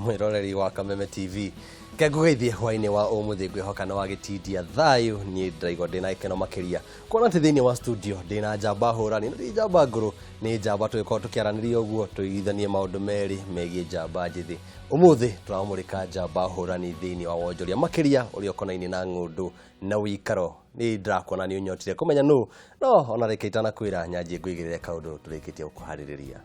mwiroreri wa Kameme TV kegugeithie hwaini wa umuthi ngwihoka na wagitidia thayu ni ndaigo ndina ikeno makiria kuona ati thiini wa studio ndina njamba hurani ni njamba nguru ni njamba twiko tukiaraniria uguo tuigithanie maundu meri megie njamba njithi umuthi turamurika njamba hurani thiini wa wonjoria makiria uri okonaini na ngundu na wikaro ni ndrakona ni unyotire kumenya no ona rekitana kwira nyanjie ngwigirire kaundu turikitie gukuhaririria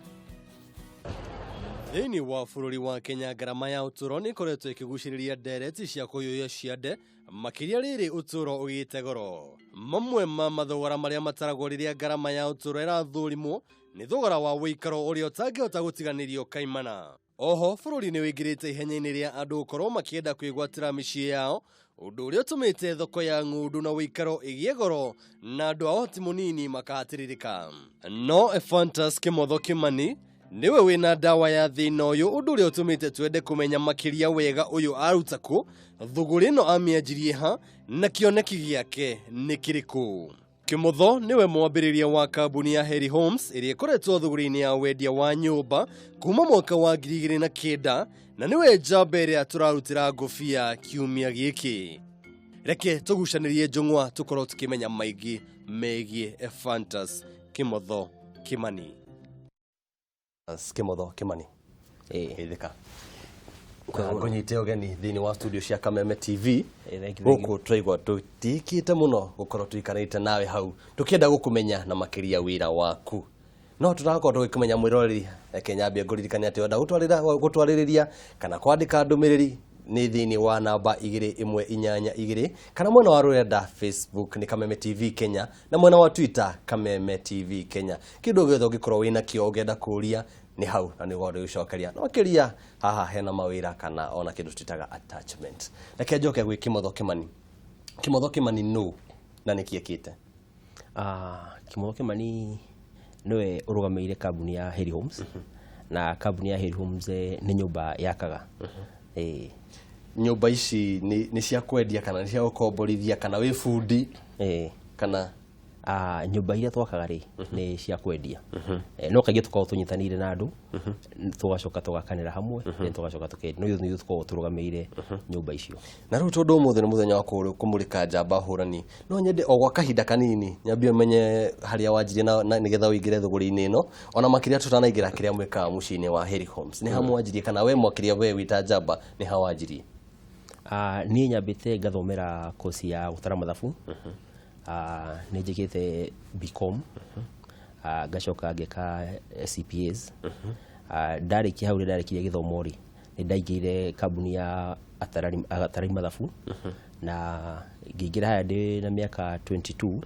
Thini wa bururi wa Kenya garama ya uturo ni koretwo ikiguciriria ndereti cia kuyuya ciande makiria riri uturo ugite goro mamwe ma mathogora maria mataragwo riria garama ya uturo irathurimo ni thogora wa wikaro uria utangihota gutiganirio kaimana oho bururi ni wingirite ihenya-ini ria andu ukorwo makienda kwigwatira micii yao undu uria utumite thoko ya ngundu na wikaro igie goro na andu ahoti munini makahatiririka no Ephantus Kimotho Kimani niwe wina dawa ya thina uyu undu uria utumite twende kumenya makiria wega uyu aruta ku thuguri no amiajirie ha na kioneki giake ni kiriku Kimotho niwe mwambiriria wa kambuni ya Heri Homes iria ikoretwo thuguri-ini ya wendia wa nyumba kuma mwaka wa 2009 na niwe njamba iria turarutira ngofia kiumia giki reke tugucanirie njung'wa tukorwo tukimenya maingi megie Ephantus Kimotho Kimani Kimotho Kimani ithika kunyite ogeni thini wa studio cia Kameme TV guku twaigwa tutikite muno gukorwo tuikarite nawe hau tukienda gukumenya na makiria wira waku no turakorwo tukikumenya mwiroreri Kenyambia nguririkania ati onda gutwaririria kana kwandika ndumiriri ni thini wa namba 2182 kana mwena wa rurenda Facebook ni Kameme TV Kenya na mwena wa Twitter Kameme TV Kenya kidogo githo gikorwo wina kio ugenda kuria ni hau na ni gode ucokeria no kiria haha hena mawira kana ona kindu tutaga attachment reke njoke gwi Kimotho Kimani no na nikiekite Kimotho Kimani niwe urugameire kambuni ya Heri Homes na kambuni ya Heri Homes ni nyumba yakaga nyumba ici ni cia kwendia kana ni cia gukomborithia kana wi fundi kana nyumba iria twakaga ri ni cia kwendia no kaige tukorwo tunyitanire na andu tugacoka tugakanira hamwe ni tugacoka tukendia no ithu tukorwo turugameire nyumba icio na riu tondu umuthi ni muthenya wa kumurika njamba hurani no nyende o gwa kahinda kanini nyambie menye haria wanjirie na nigetha uingire thuguri-ini ino ona makiria tutanaingira kiria mweka mucii-ini wa Heri Homes ni hamu wanjirie kana we mwakiria we wita njamba ni ha wanjirie ni nyambite ngathomera kosi ya gutara mathabu nijikite BCom gacoka ngeka CPAs ndarikia hau ndarikia githomo ri ni ndaingire kambuni ya atari mathabu na ngingira haya ndi na miaka 22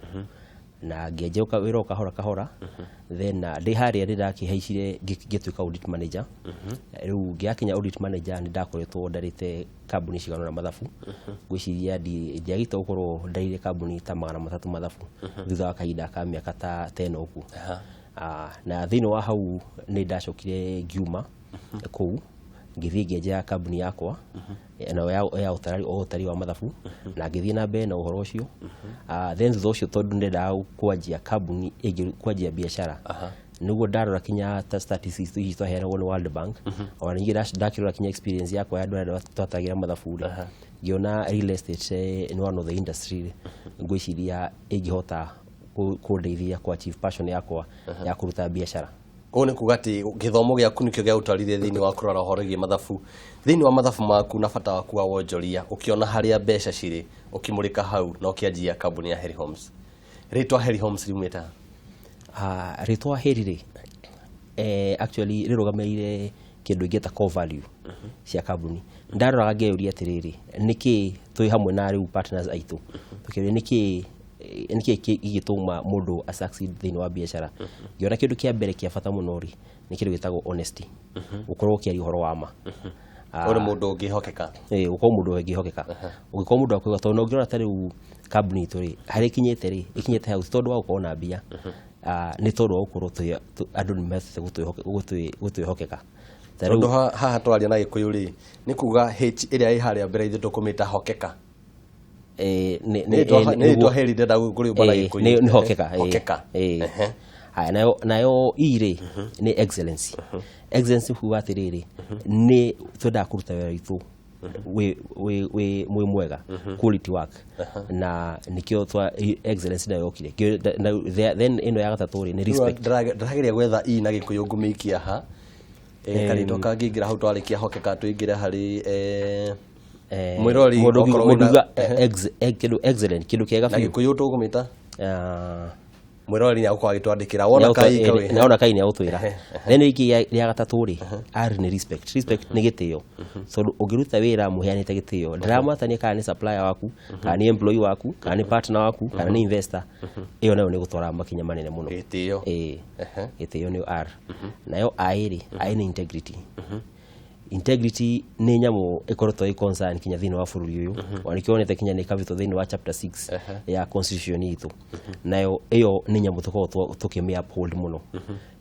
na ngejoka wira kahora then ndi haria ndakihaicire ngituika audit manager riu ngiakinya audit manager ni ndakoretwo ndarite kambuni cigano na mathabu gwiciria ndiagite ukorwo ndaire kambuni ta 300 mathabu thutha wa kahinda ka miaka ta 10 uku na thini wa hau ni ndacokire ngiuma kuu ngithii ngeja kambuni yakwa na ya utari wa mathabu na ngithii na mbere na uhoro ucio then thutha ucio tondu ndenda kwanjia kambuni kwanjia biashara niguo ndarora kinya ta statistics hizi twaheanagwo ni World Bank ona ngira ndakirora kinya experience yakwa ya andu twatagira mathabu ngiona real estate ni one of the industry ngwiciria ingihota kundeithia kwa chief passion yakwa ya kuruta biashara one kugati githomo giaku nikio gia utarire thini wa kurora horogie mathabu thini wa mathabu maku na bata waku wa wonjoria ukiona haria mbeca ciri ukimurika hau na ukianjia kambuni ya Heri Homes ritwa Heri Homes rimeta ritwa Heri ri actually rirugameire kindu ingeta core value cia kambuni ndaroraga ngeuria atiriri niki twi hamwe na riu partners aitu tukiria niki igituma mundu a succeed thini wa biashara ngiona kindu kia mbere kia bata muno ri ni kindu gitagwo honesty ukorwo kiari horo wa ma uri mundu ngihokeka ukorwo mundu ngihokeka ugikorwo mundu akwiga tondu no ngirora tari kambuni itu ri hari ikinyete house tondu wa kuona bia ni tondu wa ukorwo andu ni methete gutwihokeka tondu haha twaria na gikuyu ri ni kuga H iria i haria mbere ithu dokumenta hokeka ni to Heri ndenda guri bana gikuyu ni hokeka nayo ire ni excellency excellency huwa atiriri ni twenda kuruta wĩra witũ we mwega quality work na nikio twa excellence na yokire then ino ya gatatũ ri ni respect ndarageria gwetha na gikuyu ngumikia ha kanito kangingira hau twarikia hokeka tuingire hari mwirori muduga excellent kindu kiega na gikuyu tugumita mwirori ya kwa gitwandikira wona kai ni autwira then iki ya gatatũ ri ari ni respect ni gitio so ugiruta wira muheanite gitio ndiramatania kana ni supplier waku kana ni employee waku kana ni partner waku kana ni investor iyo nayo ni gutwara makinya manene muno gitio gitio ni r nayo airi ni integrity ni nyamu ikoretwo i concern kinya thini wa bururi uyu wanikionete kinya ni kabito thini wa chapter 6 ya constitution itu nayo iyo ni nyamu tukimia uphold muno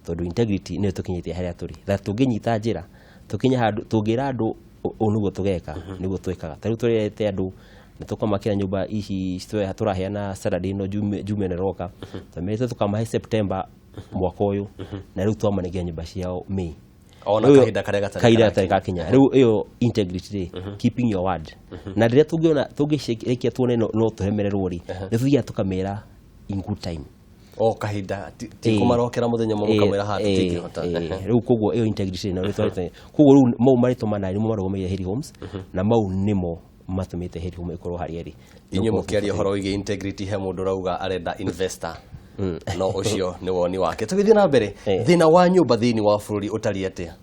tondu integrity ni tukinyite haria turi that tunginyita njira tukinya handu tungira andu unugo tugeka niguo twikaga tariu turete andu nitukamakira nyumba ici turaheana Saturday no jume na roka tumerete tukamahe September mwaka uyu na riu twamanigia nyumba ciao May ona kaida tareka kinya riu iyo integrity keeping your word na riria tungiona tungirekia tuone no tuhemererwo ri nithuia tukamera in good time kahinda ti kumarokera muthenya mwe mukamwira ha tikihota riu koguo iyo integrity na ritwarite koguo riu mau marito manari mo marogomeire Heri Homes na mau nimo matumite Heri Home ikorwo harieri inyo mukiaria horo igi integrity he mundu rauga arenda investor no ucio ni woni wake tugithie na mbere thina wa nyumba thini wa bururi utari atia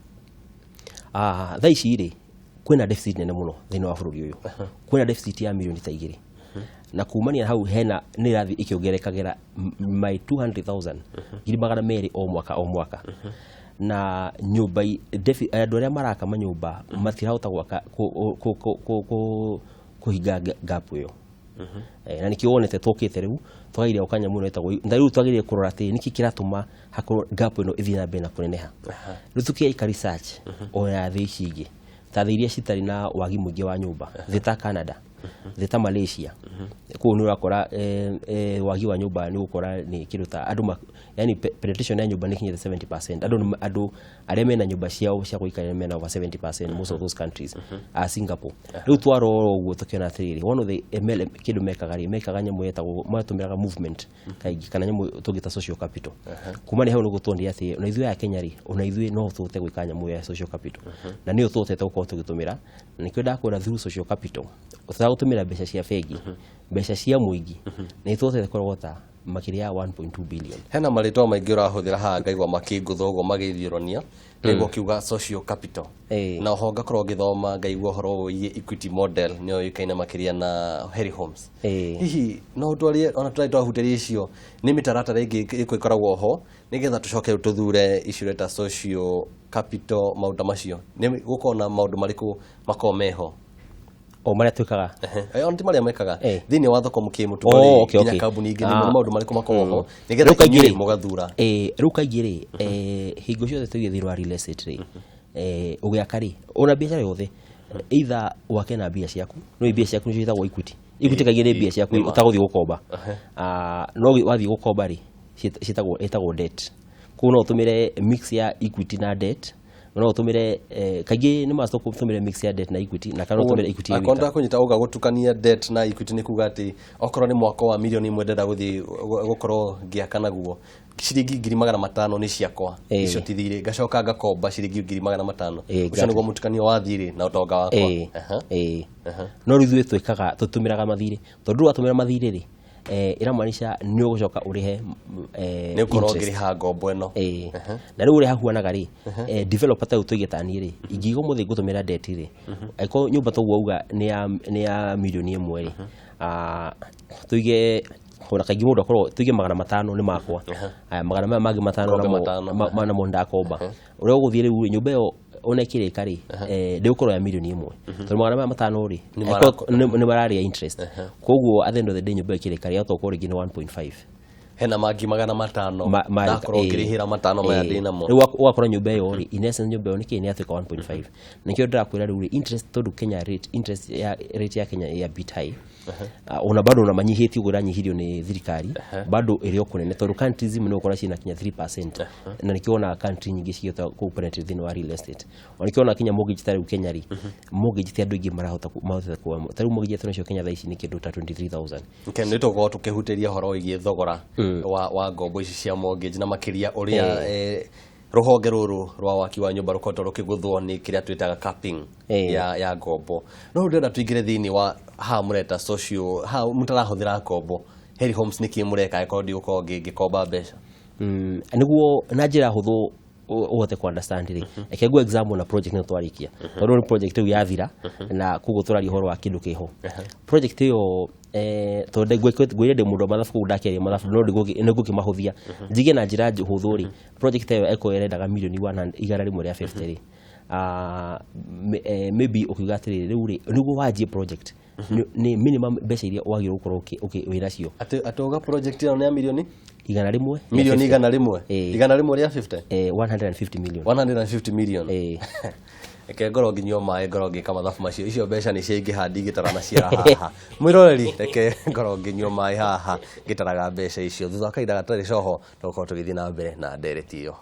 tha ici ri kwina deficit nene muno thini wa bururi uyu kwina deficit ya milioni ta 2 na kumania hau hena ni rathi ikiongerekagira my 200,000 ngiri magana meri o mwaka na nyumba andu aria maraka manyumba matirahota gwaka kuhinga gap iyo na nikio wonete tokite riu twagire ukanya muno etagwo ndariu twagire kurora ati niki kiratuma hakoro gap ino ithina na bena kuneneha riu tukia ika research ona thi ici ta thiria citari na wagi mwingi wa nyumba thita Canada thita Malaysia ku ni urakora wagi wa nyumba ni ukora ni kiruta andu yani penetration ya nyumba ni kinyite 70% andu aria mena nyumba ciao cia guikara mena over 70% most of those countries Singapore riu twaro uguo tukiona atiriri one of the kindu mekaga nyamu yetagwo matumiraga movement kaigi kana nyamu tugita social capital kuma ni hau nugu tundi ati ona ithuĩ ya Kenya ri ona ithuĩ no tute gwika nyamu ya social capital na niyo tutete uko tugitumira nikio ndakwona through social capital uthagutumira mbeca cia fegi mbeca cia muingi na itutete korogota makiria 1.2 billion hena marito maingi urahuthira ha ngaigwa makingutho ugo magithironia niguo kiuga social capital na honga korwo githoma ngaigwa horo yi equity model niyo yikaina makiria na Heri Homes hihi no twarie ona twahutiria icio ni mitaratara ingi ikoragwo ho nigetha tucoke tuthure icio ta social capital maundu macio ni gukona maundu mariku makomeho o maria twikaga on ti maria mekaga thini wa thoko mukimutugo kinya kambuni ingi ni maundu mariku makoho nigetha kaingire mugathura riu kaingire hingo ciothe tugithirwa real estate ugiakari ona biashara yothe either wake na bia ciaku no bia ciaku ni citagwo equity kaingire bia ciaku utaguthi gukomba no wathi gukomba ri citagwo debt kuno utumire mix ya equity na debt no utumire kaigi ni masto kutumire mix ya debt na equity na kana utumire equity ya akonda kunyita uga gutukania debt na equity ni kuga ati okorwo ni mwaka wa milioni 1 ndenda guthi gukorwo ngiaka naguo ciringi 500 ni ciakwa icio tithire ngacoka ngakomba ciringi 500 ucio niguo mutukanio wa thiri na utonga wakwa no rithu twikaga tutumiraga mathiri tondu watumira mathiri ri iramaanisha ni ugucoka urihe ni ukorwo ngiriha ngombo eno na riu uri hahuanaga ri developer ta utugitani ri ingigo muthi gutumira debt ri aiko nyumba to uga ni ya milioni 1 ri tuige ona kaigi mundu akorwo tuige 500 ni makwa magana maya magi 5 mana monda komba uri uguthie riu nyumba yo ona kirika ri ndigukorwo ya milioni 1 tondu magana maya 5 ri ni marari interest koguo at the end of the day nyumba kirika ri autokorwo ringi ni 1.5 hena mangi 500 ndakorwo ngirihira matano maya ndina mo riu wakora nyumba iyo ri in essence nyumba iyo niki ni atuika 1.5 nikio ndirakwira riu interest tondu Kenya interest ya Kenya ya bit high ona bado una manyihithi ugura nyihirio ni thirikari bado iri okunene tondu countries imwe no kora cina kinya 3% na nikiona country nyingi cigita ku penetrate thini wa real estate onikiona Kenya mortgage tari Kenya ri mortgage ti andu ingi marahota ku tari mortgage tunacio Kenya thaici ni kindu ta 23000 kende tugo tukihutiria horo igie thogora wa ngombo ici cia mortgage na makiria uria ruhonge ruru rwa waki wa nyumba rukoto rukiguthwo ni kiria twitaga capping ya ngombo no ndenda tuingire thini wa ha mureta social ha mutarahuthira ngombo Heri Homes niki mureka ekodi uko ngikomba mbeca niguo na njira huthu uhote ku understand ri ekegwa example na project no twarikia tondu ni project ya yathira na kugo turari horo wa kindu kiho project iyo tondu gwire de mundu mathafu ndakeria mathafu no niguo kimahuthia njige na njira huthu ri project iyo eko yerendaga milioni 150 ri maybe ukiuga atiri riu ri niguo wajie project ni minimum mbeca iria wagire gukorwo wiracio atoga project ino ya milioni igana rimwe milioni igana rimwe ria 50 150 million eke ngoro nginyo mae ngoro ngikama thafu macio icio mbeca ni ciingi handi gitarana ciara haha mwiroreri eke ngoro nginyo mae haha gitaraga mbeca icio thutha kaida gatari coho toko tugithi na mbere na ndereti iyo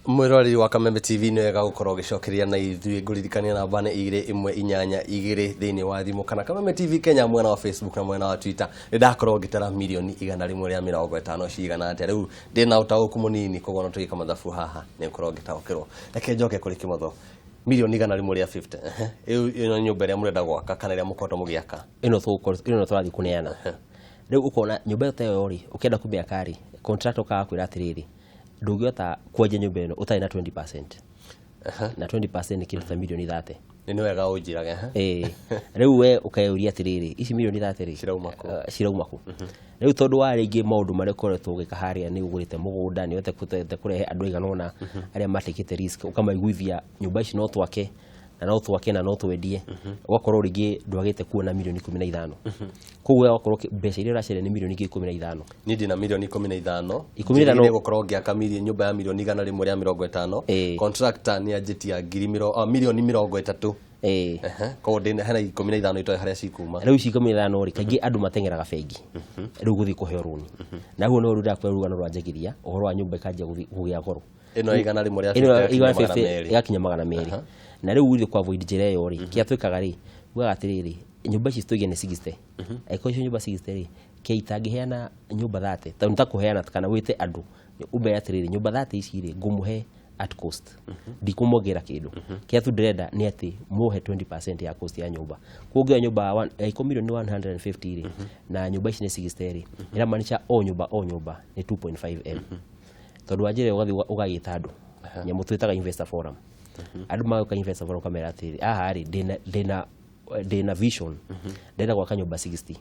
mwirori wa Kameme TV ni wega gukorwo gicokeria na ithui nguririkania namba ni 2182 thini wa thimu kana Kameme TV Kenya mwena wa Facebook na mwena wa Twitter ndakorwo ngitara milioni 150 cigana atia riu ndina utauku munini kogo no twika mathafu haha ni korwo ngitaukirwo reke njoke kuri kimotho milioni 150 ino nyumba ria murenda gwaka kana ria mukoto mugiaka ino twari kuneana riu ukona nyumba ta yo ri ukenda kubia kari contractor ka kwira atiriri ndugota kwenja nyumba ino utai na 20% na 20% ni kindu ta milioni 30 ni wega unjiraga riu we ukayuria atiriri ici milioni 30 ri ciraumaku riu tondu wa ringi maundu mare koretwo gika haria ni ugurite mugunda ni ote kurehe andu iganona aria matikite risk ukamaiguithia nyumba ici no twake na no twendie ugakorwo ringi ndwagite kuona milioni 15 koguo ugakorwo mbeca iria uracere ni milioni 15 ni ndina milioni 15 gukorwo ngiaka nyumba ya milioni 150 contractor ni ajitia milioni 30 koguo ndina hena 15 itoe haria cikuma riu 15 ri kaingi andu matengeraga bengi riu guthi kuheo runi naguo no ruda kwa rugano rwanjagiria uhoro wa nyumba ikajia gugia goro ino igana rimwe ria 50 yakinya 200 na riu uthi kwa void jere yo ri kiatwikaga ri gwa atiriri nyumba ici tuige ni 60 aiko icio nyumba 60 ri keitangiheana nyumba 30 ta nitakuheana kana wite andu ube atiriri nyumba 30 ici ri ngumuhe at cost ndikumogera kindu kiatu ndrenda ni ati muhe 20% ya cost ya nyumba kuogea nyumba iko milioni 150 ri na nyumba ici ni 60 ri ira manisha o nyumba ni 2.5 m tondu wajire ugagita andu nyamu twitaga investor forum andu magoka investor forum kamera atiri aha ri ndina vision ndenda gwaka nyumba 60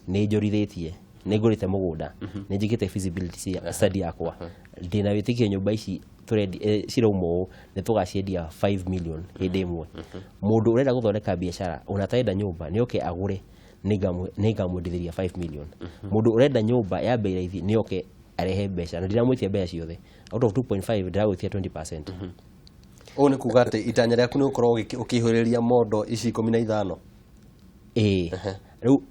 ni njorithetie ni ngurite mugunda ni njigite feasibility study yakwa ndina witikie nyumba ici turendi ciraumo ni tugaciendia 5 million hindi imwe mundu urenda guthondeka biashara unataenda nyumba ni oke agure nigamwendithiria 5 million mundu urenda nyumba ya bei raithi ni oke arehe mbeca na ndiramwitia mbeca ciothe out of 2.5 ndiragwitia 20% ni kuga ati itanya riaku ni ukorwo ukihuriria mondo ici 15 riu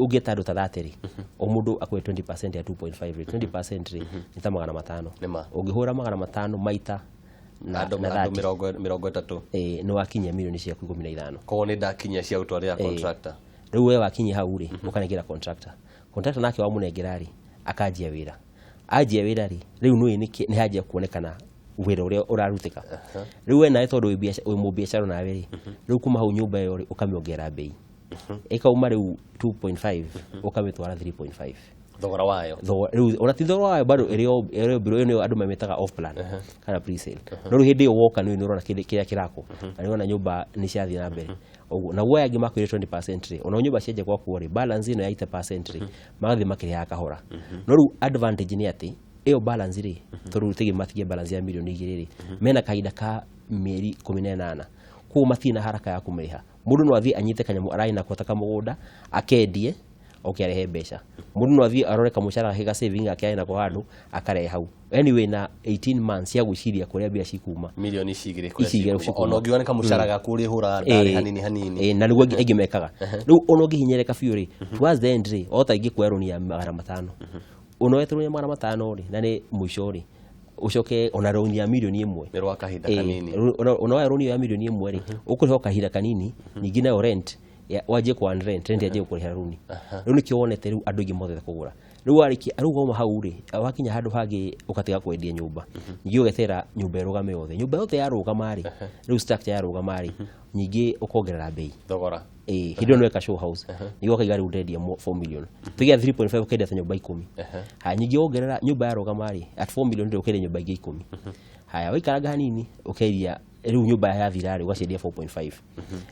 ugeta andu ta 30 ri o mundu akwe 20% ya 2.5 ri 20% ri ni ta 500 ungihura 500 maita na andu 30 ni wakinya milioni cia 15 koguo ni ndakinya cia gutwarira contractor riu we wakinya hau ri ukanegera contractor nake wa munengera ri akanjia wira ri riu ni hajia kuonekana wira uria urarutika riu we nae tondu wi mu biashara nawe ri riu kuma hau nyumba yo ri ukamiongera bei ikauma riu 2.5 ukamitwara 3.5 thogora wayo ona ti thogora wayo bado ĩrĩ biro ĩno andũ mamĩtaga off plan kana pre-sale no rĩu hĩndĩ ĩyo woka nĩ ũrona kĩrĩa kĩrako na nĩona nyũmba nĩ ciathiĩ na mbere ũguo na woya angĩ makwĩre 20% rĩ ona nyũmba cienje kwa kuo rĩ balance ĩno ya 80% rĩ magathiĩ makĩrĩhaga kahora no rĩu advantage nĩ atĩ ĩyo balance rĩ tondũ tĩgĩ matige balance ya milioni 2 rĩ mena kahinda ka mĩeri 18 kuo matirĩ na haraka ya kũmĩrĩha mũndũ no athiĩ anyite kanyamũ arai nako ta kamũgũnda akendie arehe mbeca mũndũ no athiĩ arore kamũcara gake ga saving ake na kwa handũ akarehe hau anyway na 18 months ya gwĩciria kũrĩa mbia cikuma milioni cigire kũrĩa ona ũngĩona nĩ kamũcara gaku ũrĩ hũra ndarĩ hanini na nĩguo aingĩ mekaga rĩu ona ũngĩhinyereka biũ rĩ towards the end rĩ ota ingĩkuoya rũni ya 500 unoete rũni ya 500 rĩ na nĩ mũico rĩ ucoke ona rũni ya milioni 1 nĩ rwa kahinda kanini ona rũni ya milioni 1 rĩ ũkũrĩha kahinda kanini ningĩ nayo rent wajie kwa rent yaje kũrĩha rũni rĩu nĩkĩo wonete rĩu andũ aingĩ mothe kũgũra rĩu arĩkia rĩu goma hau rĩ wakinya handũ hangĩ ũkatiga kwendia nyũmba ningĩ ũgetera nyũmba ĩrũgame yothe nyũmba yothe yarũgama rĩ rĩu structure yarũgama rĩ nyingĩ ũkongerera bei thogora hĩndĩ no eka show house nĩguo kaiga rĩu ndendia 4 million tugia 3.5 ũkendia ta nyũmba 10 ha nyingĩ ongerera nyũmba yarũgama rĩ at 4 million ndio ũkendia nyũmba ingĩ 10 haya waikaranga hanini ũkendia rĩu nyũmba yathira rĩ ũgacendia 4.5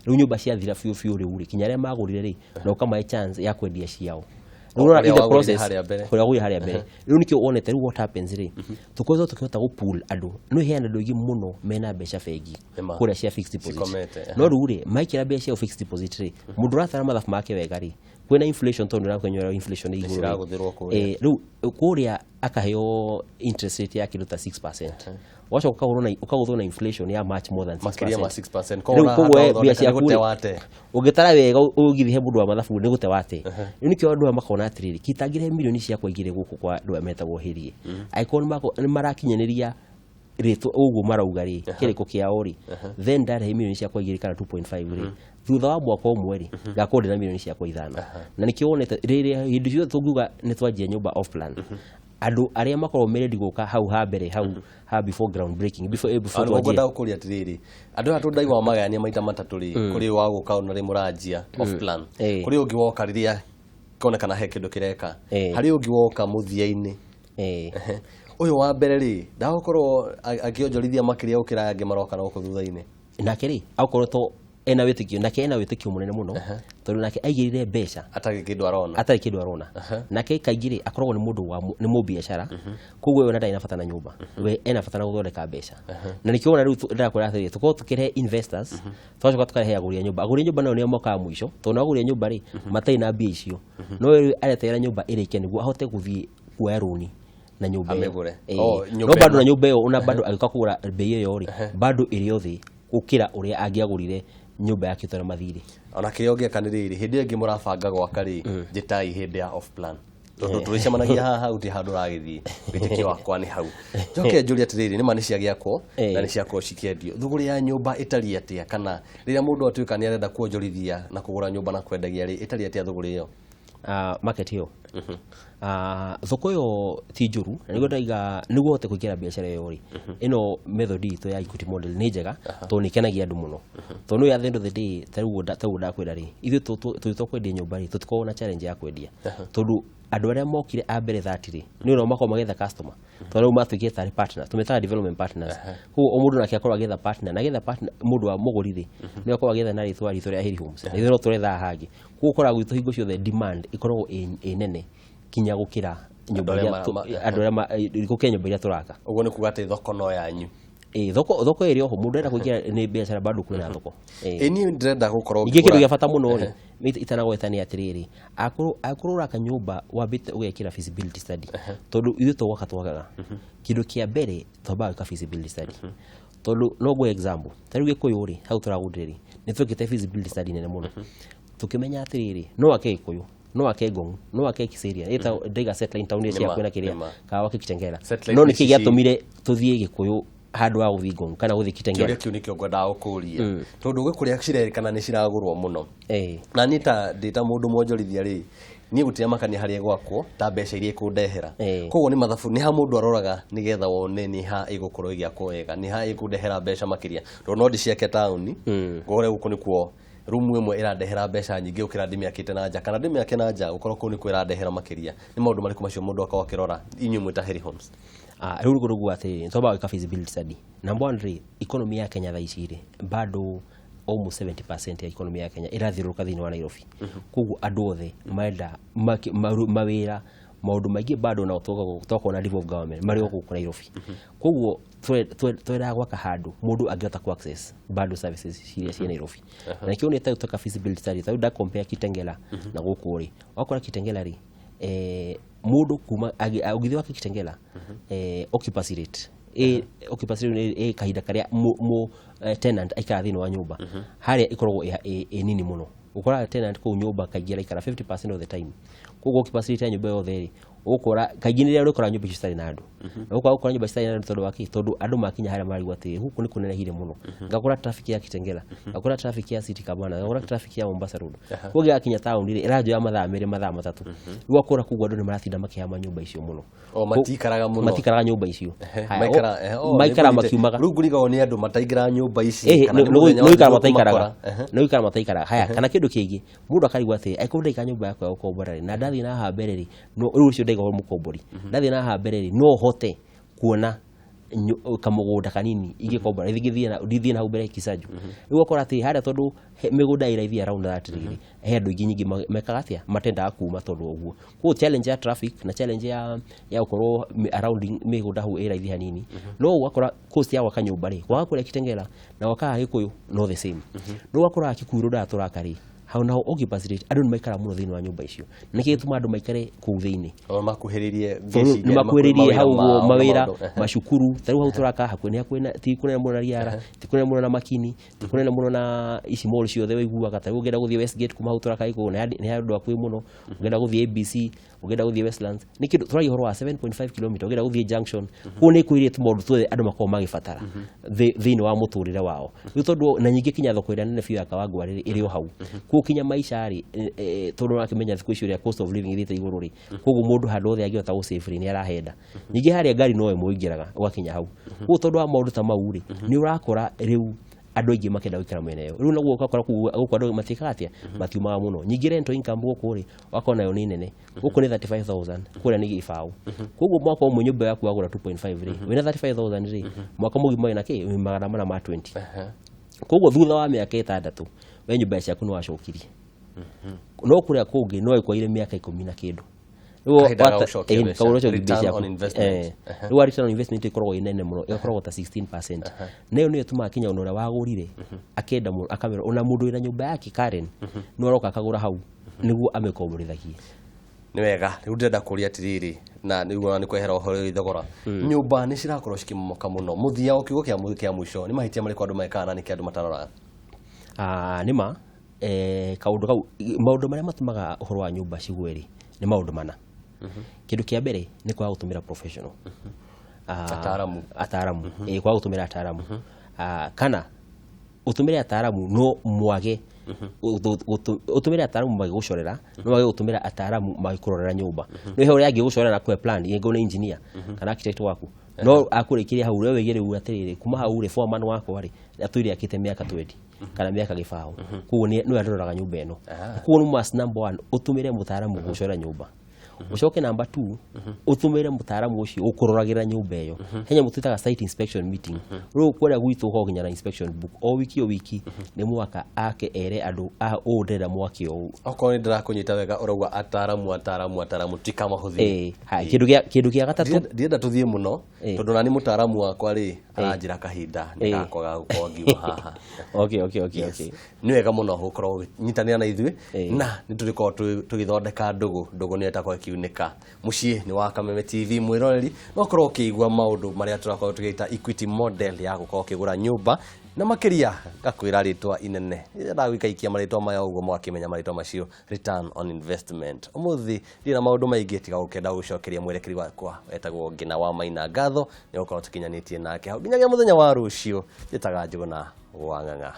rĩu nyũmba ciathira biũ rĩu rĩ kinya arĩa magũrire rĩ na ũkamahe chance ya kwendia ciao rĩu in the process kũrĩa gũi harĩa mbere rĩu nĩkĩo wonete rĩu what happens rĩ tũkozo tũkĩhota gũpool andũ no heana andũ aingĩ mũno mena mbeca bengi kũrĩa cia fixed deposit no rĩu rĩ maikĩra mbeca cia fixed deposit rĩ mũndũ ratara mathabu make wega rĩ kwĩna inflation tondũ nĩrakwenyera inflation igũrũ rĩu kũrĩa akaheo interest rate ya kĩndũ ta 6% wacoka ũkagũthwo na inflation ya much more than 6%. Koguo bia ciaku ũngĩtara wega ũgithihe mũndũ wa mathabu nĩ gũte wate rĩu nĩkĩo andũ makona atĩrĩrĩ kitangĩre milioni ciakwa igĩrĩ gũkũ kwa andũ aya metagwo hĩrie aikoni nĩ marakinyanĩria rĩtũ ũguo marauga rĩ kĩrĩko kĩao rĩ then ndarehe milioni ciakwa igĩrĩ kana 2.5 rĩ thutha wa mwaka ũmwe rĩ ngakorwo ndĩna milioni ciakwa 5 na nĩkĩo wonete rĩrĩa hĩndĩ ciothe tũngiuga nĩ twanjia nyũmba off plan andũ arĩa makorwo meredi gũka hau ha mbere hau before ground breaking before twajia ũkũria atĩrĩrĩ andũ aya tũndaiwa magania maita matatũ rĩ kũrĩ wa gũka na rĩ mũranjia off plan kũrĩ ũngĩ woka rĩrĩa konekana he kĩndũ kĩreka harĩ ũngĩ woka mũthia-inĩ ũyũ wa mbere rĩ ndagũkorwo akĩonjorithia makĩria gũkĩra angĩ maroka na gũkũ thutha-inĩ nake rĩ akorwo to ena wĩtĩkio nake ena wĩtĩkio mũnene mũno tondũ nake aigĩrĩre mbeca atarĩ kĩndũ arona nake kaingĩ rĩ akoragwo nĩ mũndũ nĩ mũbiacara koguo we ndarĩ na bata na nyũmba we ena bata na gũthondeka mbeca na nĩkĩo ona rĩu ndĩrakwĩra atĩrĩrĩ tũkorwo tũkĩrehe investors twacoka tũkarehe agũri a nyũmba nao nĩo mokaga mũico tondũ agũri a nyũmba rĩ matarĩ na mbia icio no areterera nyũmba ĩrĩke nĩguo ahote gũthiĩ kuoya rũni na nyũmba no bado na nyũmba ĩyo ona bado agĩũka kũgũra bei ĩyo rĩ bado ĩrĩ thĩ gũkĩra ũrĩa angĩagũrire nyũmba yake twana mathirĩ ona kĩrĩa ũngĩaka nĩ rĩrĩ hĩndĩ ĩngĩ mũrabanga gwaka rĩ njĩtai hĩndĩ ya off plan tondũ tũrĩcemanagia haha hau ti handũ ũragĩthiĩ wĩtĩkio wakwa nĩ hau njoke njũrie atĩrĩrĩ nĩma nĩ ciagĩakwo na nĩ ciakorwo cikĩendio thũgũrĩ ya nyũmba ĩtariĩ atĩa kana rĩrĩa mũndũ atuĩka nĩ arenda kuonjorithia na kũgũra nyũmba na kwendagia rĩ ĩtariĩ atĩa thũgũrĩ ĩyo market ĩyo thoko ĩyo ti njũru na nĩguo ndaiga nĩguo hote kũingĩra biacara ĩyo rĩ ĩno method itũ ya equity model nĩ njega tondũ nĩ ĩkenagia andũ mũno tondũ nĩ at the end of the day tarĩu ndakwĩra rĩ ithuĩ tũgĩtwo kwendia nyũmba rĩ tũtikoragwo na challenge ya kwendia tondũ andũ arĩa mokire a mbere 30 rĩ nĩ ũrĩa makorwo magetha customer tondũ rĩu matuĩkĩte tarĩ partner tũmetaga development partners koguo o mũndũ nake akorwo agetha partner na getha partner mũndũ wa mũgũri rĩ nĩ akorwo agetha na rĩtwa rĩa Heri Homes na ithuĩ no tũretha hangĩ koguo ũkoraga gwitũ hingo ciothe demand ĩkoragwo ĩ nene kinya gũkĩra nyũmba andũ arĩa gũkĩra nyũmba iria tũraka ũguo nĩ kuga atĩ thoko no yanyu thoko ĩrĩ oho mũndũ enda kũingĩra nĩ biacara bado kwĩna thoko niĩ ndĩrenda gũkorwo ingĩ kĩndũ gĩa bata mũno rĩ itanagweta nĩ atĩrĩrĩ akorwo ũraka nyũmba wambĩte ũgekĩra feasibility study tondũ ithuĩ twakaga kĩndũ kĩa mbere twambaga gwĩka feasibility study tondũ no guo example tarĩu Gĩkũyũ rĩ hau tũragũrire rĩ nĩ twĩkĩte feasibility study nene mũno tukimenya atĩrĩrĩ no ake Gĩkũyũ no ake Ngong no ake Kisiria ita ndaiga settling town cia kwena kĩrĩa kawa Kitengela no nĩ kĩgĩatũmire tũthiĩ Gĩkũyũ handũ wa gũthiĩ Ngong kana gũthiĩ Kitengela kĩu nĩkĩo ngwendaga gũkũria tondũ gĩkũrĩa cirerĩkana nĩ ciragũrwo mũno na niĩ ndĩta mũndũ mwonjorithia rĩ niĩ gũtirĩ makania harĩa gwakwo ta mbeca iria ikũndehera koguo nĩ mathabu nĩ ha mũndũ aroraga nĩgetha wone nĩ ha ĩgũkorwo ĩgĩakwo wega nĩ ha ĩkũndehera mbeca makĩria tondũ no ndĩciake taũni ngore gũkũ nĩkuo rumu imwe irandehera mbeca nyingi ukira ndimiakite na nja kana ndimiake na nja ukorwo ku ni kwirandehera makiria ni maundu mariku macio mundu akwa kirora inyu mwita Heri Homes riu rugurugu ati toba ka feasibility study number 1 economy ya Kenya thaicire bado almost 70% ya economy ya Kenya irathiruka thini wa Nairobi kugu andu othe maenda mawira maundu maingi bado na toko na level of government mari oku Nairobi kugu twenda gwaka handu mundu angihota ku access bado services cia Nairobi na kio ni tuka feasibility study tau da compare Kitengela na guku ri wakora Kitengela ri mundu kuma ugithii wa Kitengela occupancy rate occupancy rate kahinda karia tenant aikara thini wa nyumba haria ikoragwo nini muno ukora tenant ku nyumba kaigera ikara 50% of the time kugo occupancy rate ya nyumba yothe ri ukora kaingĩ rĩrĩa ũrĩkora nyũmba icio citarĩ na andũ na ukora nyũmba citarĩ na andũ tondũ waki tondũ andũ makinya harĩa marigwa atĩ huku nĩ kunenehire mũno ngakora traffic ya Kitengela ngakora traffic ya City Kabana ngakora traffic ya Mombasa Road kugia kinya town ile ĩranjoya mathaa merĩ mathaa matatũ rĩu akora kugu andũ nĩ maratinda makĩhama nyũmba icio mũno matikaraga nyũmba icio maikara makiumaga rĩu ngurigao nĩ andũ mataingĩra nyũmba ici kana no ikara mataikara haya kana kĩndũ kĩngĩ mũndũ akarigwa atĩ aikũndaika nyũmba yakwa ya ũkomborari na ndathi na haha mbere rĩ no rĩu ũcio ndaiga mukombori ndathi na haha mbere rĩ no hote kuona kamugunda kanini igikombora ithithie na hau mbere Kisaju rĩu ukora atĩ harĩa tondũ mĩgũnda ĩraithia around that rĩrĩ he andũ ingĩ nyingĩ mekaga atĩa matendaga kuma tondũ ũguo kwa challenge ya traffic na challenge ya ukorwo around mĩgũnda hau ĩraithia hanini no wakora cost ya gwaka nyũmba rĩ kwaga kũrĩa Kitengela na wakaga Gĩkũyũ no the same no wakora Kikuyu Road atũraka rĩ hau naho occupancy rate andũ nĩ maikara mũno thĩinĩ wa nyũmba icio nĩkĩ gĩtũma andũ maikare kũu thĩinĩ nĩ makuhĩrĩirie hau mawĩra macukuru tarĩu hau tũraka hakuhĩ ti kunene mũno na Riara ti kunene mũno na Makini ti kunene mũno na ici mall ciothe wĩiguaga tarĩu ũngĩenda gũthiĩ Westgate kuma hau tũraka Gĩkũyũ nĩ handũ hakuhĩ mũno ũngĩenda gũthiĩ ABC ũngĩenda gũthiĩ Westlands nĩ kĩndũ tũragia ũhoro wa 7.5 km ũngĩenda gũthiĩ Junction kuo nĩ kwĩrĩte maũndũ tuothe andũ makorwo magĩbatara thĩinĩ wa mũtũrĩre wao rĩu tondũ na nyingĩ kinya thoko ĩrĩa nene biũ ya Kawangware ĩrĩ o hau kinya maisha ri tondu nakimenya thikũ icio ria cost of living ithite igũrũ ri koguo mũndũ handũ othe angĩhota gũsave ni arahenda nyingĩ harĩa ngari no ĩmwe ingĩraga ũgakinya hau koguo tondũ wa maũndũ ta mau ri ni ũrakora rĩu andũ aingĩ makenda gũikara mwena ĩyo rĩu naguo ũgakora gũkũ andũ matiĩkaga atĩa matiumaga mũno nyingĩ rental income gũkũ ri wakona nayo nĩ nene gũkũ nĩ 35,000 kũrĩa nĩ gĩbaũ koguo mwaka ũmwe nyũmba yaku wagũra 2.5 ri wĩna 35,000 ri mwaka mũgima wĩna kĩ magana mana ma 20 koguo thutha wa mĩaka 6 we nyũmba ciaku nĩ wacokirie no kũrĩa kũngĩ no ĩkwaire mĩaka 10 na kĩndũ return on investment ikoragwo inene mũno ikoragwo ta 16% nayo nĩ ĩtũmaga kinya ũrĩa wagũrire akenda mũno akamera ona mũndũ wĩna nyũmba yake Karen no aroka akagũra hau nĩguo amĩkomborithagie nĩ wega rĩu ndĩrenda kũria atĩrĩrĩ na nĩguo nĩ kwehera ũhoro thogora nyũmba nĩ cirakorwo cikĩmomoka mũno mũthia ũkiugo kĩa mũico nĩ mahĩtia marĩkũ andũ mekaga na nĩkĩ andũ mataroraga nĩma kaũndũ kau maũndũ marĩa matũmaga ũhoro wa nyũmba cigweri nĩ maũndũ mana kĩndũ kĩa mbere nĩ kwaga gũtũmĩra professional ataramu kwaga gũtũmĩra ataramu kana ũtũmĩre ataramu no mwage ũtũmĩre ataramu magĩgũcorera no wage gũtũmĩra ataramu magĩkũrorera nyũmba no he ũrĩa angĩgũcorera na kwe plan yego nĩ engineer kana architect waku no akũrĩkĩria hau rĩu wĩgĩre atĩrĩrĩ kuma hau rĩ foreman wakwa rĩ atũire akĩte mĩaka 20 kana mĩaka gĩbaũ koguo nĩ aroraga nyũmba ĩno koguo no must number 1 ũtũmĩre mũtaramu gũcorera nyũmba ucoke number 2 utumire mutaramu ucio ukuroragĩra nyũmba ĩyo henya mutitaga site inspection meeting rĩu kũrĩa gwitũ ho ginya na inspection book o wiki nĩ mwaka ake ere andũ ndĩrenda mwaki ũũ okorwo nĩ ndĩrakũnyita wega ũrauga ataramu tikamahũthie kĩndũ gĩa gatatũ ndienda tũthiĩ mũno tondũ nani mutaramu wakwa rĩ aranjĩra kahinda nĩgakwaga gũkorwo ngiuma haha okay nĩ wega mũno gũkorwo nyitanĩra na ithuĩ na nĩ tũrĩkorwo tũgĩthondeka ndũgũ nĩ ĩtakwo kiunĩka mũciĩ nĩ wa Kameme TV mwĩroreri no korwo ũkĩigua maũndũ marĩa tũrakorwo tũgĩta Equity model ya gũkorwo ũkĩgũra nyũmba na makĩria gakwĩra rĩtwa inene ndagũikaikia marĩtwa maya ũguo mwakĩmenya marĩtwa macio return on investment ũmũthĩ ndĩ na maũndũ maingĩ tiga gũkenda gũcokeria mwerekeri wakwa wetagwo Ngina wa Maina Ngatho nĩ gũkorwo tũkinyanĩtie nake hau nginyagia mũthenya wa rũciũ njĩtaga Njũgũna wa Ng'ang'a.